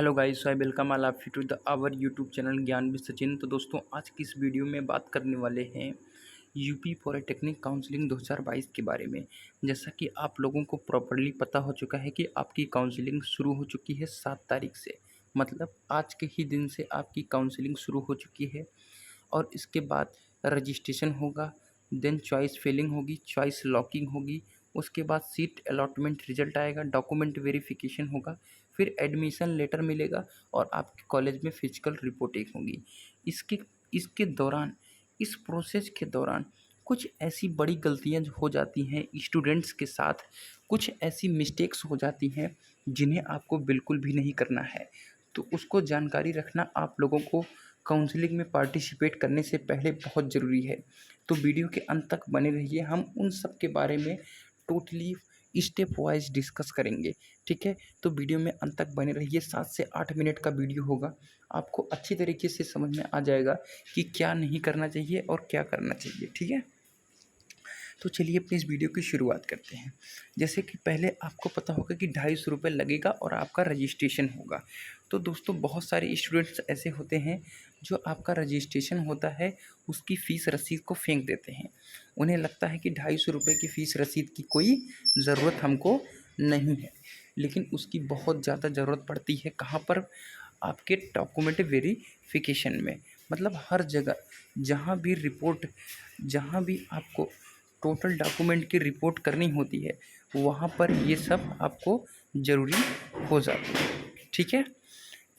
Hello guys, I welcome all of you to the our YouTube channel Gyan with Sachin. तो दोस्तों, आज की इस वीडियो में बात करने वाले हैं यूपी पॉलिटेक्निक काउंसलिंग 2022 के बारे में। जैसा कि आप लोगों को प्रॉपर्ली पता हो चुका है कि आपकी काउंसलिंग शुरू हो चुकी है 7 तारीख से, मतलब आज के ही दिन से आपकी काउंसलिंग शुरू हो चुकी है। और इसके बाद रजिस्ट्रेशन होगा, देन चॉइस फिलिंग होगी, चॉइस लॉकिंग होगी, उसके बाद सीट अलॉटमेंट रिजल्ट आएगा, डॉक्यूमेंट वेरिफिकेशन होगा, फिर एडमिशन लेटर मिलेगा और आपके कॉलेज में फिजिकल रिपोर्टिंग होगी। इसके इसके दौरान, इस प्रोसेस के दौरान कुछ ऐसी बड़ी गलतियां हो जाती हैं स्टूडेंट्स के साथ, कुछ ऐसी मिस्टेक्स हो जाती हैं जिन्हें आपको बिल्कुल भी नहीं करना है। तो उसको जानकारी रखना आप लोगों को काउंसलिंग में पार्टिसिपेट करने से पहले बहुत ज़रूरी है। तो वीडियो के अंत तक बने रहिए, हम उन सब के बारे में टोटली स्टेप वाइज डिस्कस करेंगे। ठीक है, तो वीडियो में अंत तक बने रहिए। 7 से 8 मिनट का वीडियो होगा, आपको अच्छी तरीके से समझ में आ जाएगा कि क्या नहीं करना चाहिए और क्या करना चाहिए। ठीक है, तो चलिए अपनी इस वीडियो की शुरुआत करते हैं। जैसे कि पहले आपको पता होगा कि 250 लगेगा और आपका रजिस्ट्रेशन होगा। तो दोस्तों, बहुत सारे स्टूडेंट्स ऐसे होते हैं जो आपका रजिस्ट्रेशन होता है उसकी फ़ीस रसीद को फेंक देते हैं। उन्हें लगता है कि 250 की फ़ीस रसीद की कोई ज़रूरत हमको नहीं है, लेकिन उसकी बहुत ज़्यादा ज़रूरत पड़ती है। कहाँ पर? आपके डॉक्यूमेंट वेरिफिकेशन में। मतलब हर जगह जहाँ भी आपको टोटल डॉक्यूमेंट की रिपोर्ट करनी होती है, वहाँ पर ये सब आपको ज़रूरी हो जाती है। ठीक है,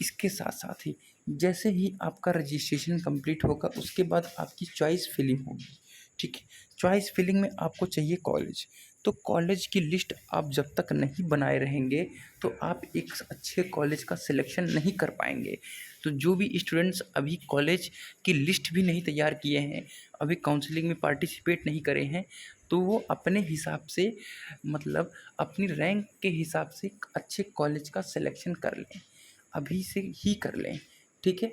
इसके साथ साथ ही जैसे ही आपका रजिस्ट्रेशन कंप्लीट होगा, उसके बाद आपकी चॉइस फिलिंग होगी। ठीक है, चॉइस फिलिंग में आपको चाहिए कॉलेज। तो कॉलेज की लिस्ट आप जब तक नहीं बनाए रहेंगे तो आप एक अच्छे कॉलेज का सिलेक्शन नहीं कर पाएंगे। तो जो भी स्टूडेंट्स अभी कॉलेज की लिस्ट भी नहीं तैयार किए हैं, अभी काउंसलिंग में पार्टिसिपेट नहीं करे हैं, तो वो अपने हिसाब से, मतलब अपनी रैंक के हिसाब से एक अच्छे कॉलेज का सिलेक्शन कर लें, अभी से ही कर लें। ठीक है,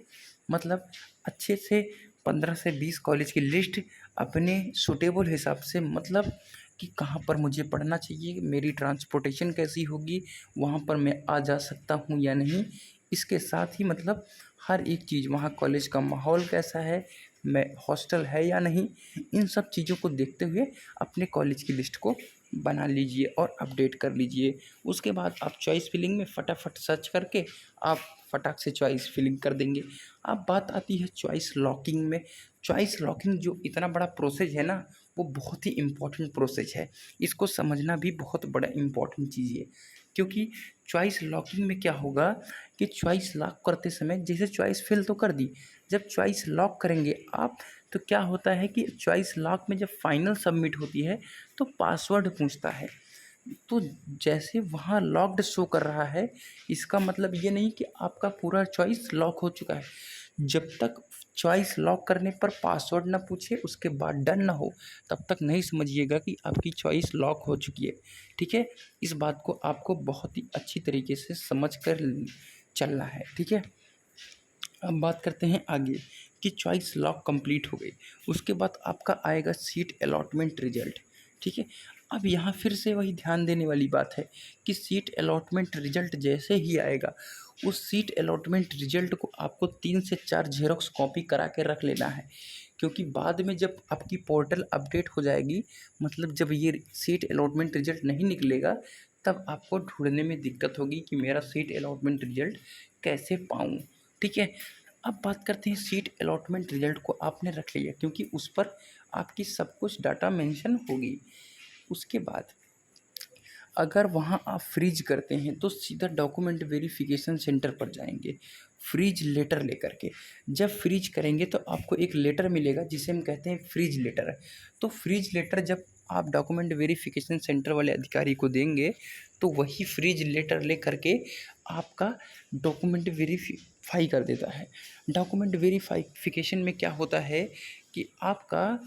मतलब अच्छे से 15 से 20 कॉलेज की लिस्ट अपने सूटेबल हिसाब से, मतलब कि कहाँ पर मुझे पढ़ना चाहिए, मेरी ट्रांसपोर्टेशन कैसी होगी, वहाँ पर मैं आ जा सकता हूँ या नहीं, इसके साथ ही मतलब हर एक चीज़, वहाँ कॉलेज का माहौल कैसा है, मैं हॉस्टल है या नहीं, इन सब चीज़ों को देखते हुए अपने कॉलेज की लिस्ट को बना लीजिए और अपडेट कर लीजिए। उसके बाद आप चॉइस फिलिंग में फटाफट सर्च करके आप फटाक से चॉइस फिलिंग कर देंगे। अब बात आती है चॉइस लॉकिंग में। चॉइस लॉकिंग जो इतना बड़ा प्रोसेस है ना, वो बहुत ही इम्पोर्टेंट प्रोसेस है। इसको समझना भी बहुत बड़ा इम्पोर्टेंट चीज़ है, क्योंकि चॉइस लॉकिंग में क्या होगा कि चॉइस लॉक करते समय, जैसे चॉइस फिल तो कर दी, जब चॉइस लॉक करेंगे आप, तो क्या होता है कि चॉइस लॉक में जब फाइनल सबमिट होती है तो पासवर्ड पूछता है। तो जैसे वहाँ लॉक्ड शो कर रहा है, इसका मतलब ये नहीं कि आपका पूरा चॉइस लॉक हो चुका है। जब तक चॉइस लॉक करने पर पासवर्ड ना पूछे, उसके बाद डन ना हो, तब तक नहीं समझिएगा कि आपकी चॉइस लॉक हो चुकी है। ठीक है, इस बात को आपको बहुत ही अच्छी तरीके से समझ कर चलना है। ठीक है, अब बात करते हैं आगे कि चॉइस लॉक कंप्लीट हो गई, उसके बाद आपका आएगा सीट अलॉटमेंट रिजल्ट। ठीक है, अब यहाँ फिर से वही ध्यान देने वाली बात है कि सीट अलॉटमेंट रिजल्ट जैसे ही आएगा, उस सीट अलॉटमेंट रिजल्ट को आपको 3 से 4 ज़ेरॉक्स कॉपी करा के रख लेना है, क्योंकि बाद में जब आपकी पोर्टल अपडेट हो जाएगी, मतलब जब ये सीट अलॉटमेंट रिजल्ट नहीं निकलेगा, तब आपको ढूंढने में दिक्कत होगी कि मेरा सीट अलॉटमेंट रिजल्ट कैसे पाऊँ। ठीक है, अब बात करते हैं सीट अलॉटमेंट रिजल्ट को आपने रख लिया, क्योंकि उस पर आपकी सब कुछ डाटा मेंशन होगी। उसके बाद अगर वहाँ आप फ्रीज करते हैं तो सीधा डॉक्यूमेंट वेरिफिकेशन सेंटर पर जाएंगे फ्रीज लेटर लेकर के। जब फ्रीज करेंगे तो आपको एक लेटर मिलेगा जिसे हम कहते हैं फ्रीज लेटर। तो फ्रीज लेटर जब आप डॉक्यूमेंट वेरिफिकेशन सेंटर वाले अधिकारी को देंगे, तो वही फ्रीज लेटर ले करके आपका डॉक्यूमेंट वेरीफाई कर देता है। डॉक्यूमेंट वेरिफिकेशन में क्या होता है कि आपका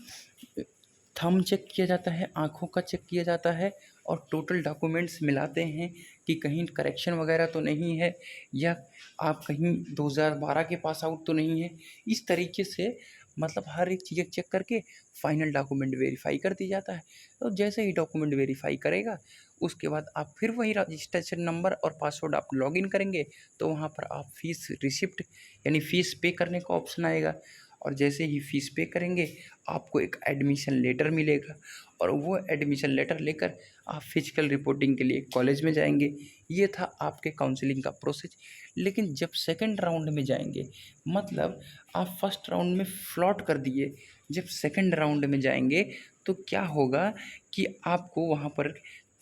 थंब चेक किया जाता है, आँखों का चेक किया जाता है, और टोटल डॉक्यूमेंट्स मिलाते हैं कि कहीं करेक्शन वगैरह तो नहीं है, या आप कहीं 2012 के पास आउट तो नहीं है। इस तरीके से मतलब हर एक चीज़ चेक करके फाइनल डॉक्यूमेंट वेरीफाई कर दिया जाता है। तो जैसे ही डॉक्यूमेंट वेरीफाई करेगा, उसके बाद आप फिर वही रजिस्ट्रेशन नंबर और पासवर्ड आप लॉगिन करेंगे तो वहाँ पर आप फ़ीस रिसिप्ट यानी फ़ीस पे करने का ऑप्शन आएगा। और जैसे ही फ़ीस पे करेंगे आपको एक एडमिशन लेटर मिलेगा और वो एडमिशन लेटर लेकर आप फिजिकल रिपोर्टिंग के लिए कॉलेज में जाएंगे। ये था आपके काउंसलिंग का प्रोसेस। लेकिन जब सेकंड राउंड में जाएंगे, मतलब आप फर्स्ट राउंड में फ्लॉट कर दिए, जब सेकंड राउंड में जाएंगे तो क्या होगा कि आपको वहाँ पर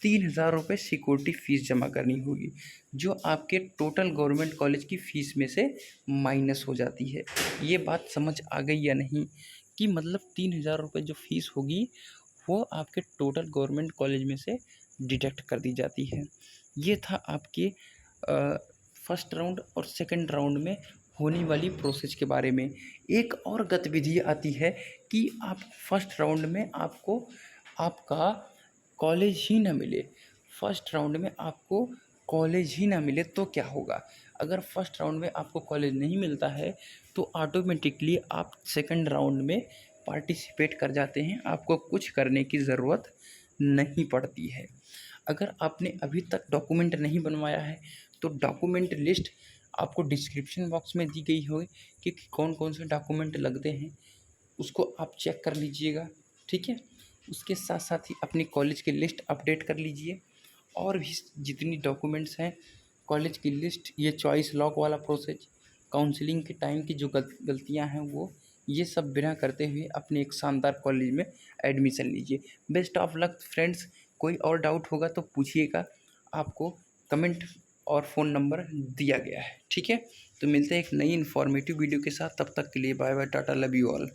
3,000 रुपये सिक्योरिटी फ़ीस जमा करनी होगी, जो आपके टोटल गवर्नमेंट कॉलेज की फ़ीस में से माइनस हो जाती है। ये बात समझ आ गई या नहीं कि मतलब 3,000 रुपये जो फ़ीस होगी वो आपके टोटल गवर्नमेंट कॉलेज में से डिडक्ट कर दी जाती है। ये था आपके फर्स्ट राउंड और सेकंड राउंड में होने वाली प्रोसेस के बारे में। एक और गतिविधि आती है कि आप फर्स्ट राउंड में आपको आपका कॉलेज ही ना मिले, फर्स्ट राउंड में आपको कॉलेज ही ना मिले तो क्या होगा? अगर फर्स्ट राउंड में आपको कॉलेज नहीं मिलता है तो ऑटोमेटिकली आप सेकंड राउंड में पार्टिसिपेट कर जाते हैं, आपको कुछ करने की ज़रूरत नहीं पड़ती है। अगर आपने अभी तक डॉक्यूमेंट नहीं बनवाया है तो डॉक्यूमेंट लिस्ट आपको डिस्क्रिप्शन बॉक्स में दी गई होगी कि कौन कौन से डॉक्यूमेंट लगते हैं, उसको आप चेक कर लीजिएगा, ठीक है। उसके साथ साथ ही अपनी कॉलेज की लिस्ट अपडेट कर लीजिए और भी जितनी डॉक्यूमेंट्स हैं कॉलेज की लिस्ट, ये चॉइस लॉक वाला प्रोसेस, काउंसलिंग के टाइम की जो गलतियां हैं वो, ये सब बिना करते हुए अपने एक शानदार कॉलेज में एडमिशन लीजिए। Best of luck friends. कोई और डाउट होगा तो पूछिएगा, आपको कमेंट और फ़ोन नंबर दिया गया है, ठीक है। तो मिलते हैं एक नई इन्फॉर्मेटिव वीडियो के साथ, तब तक के लिए बाय बाय, टाटा, लव यू ऑल।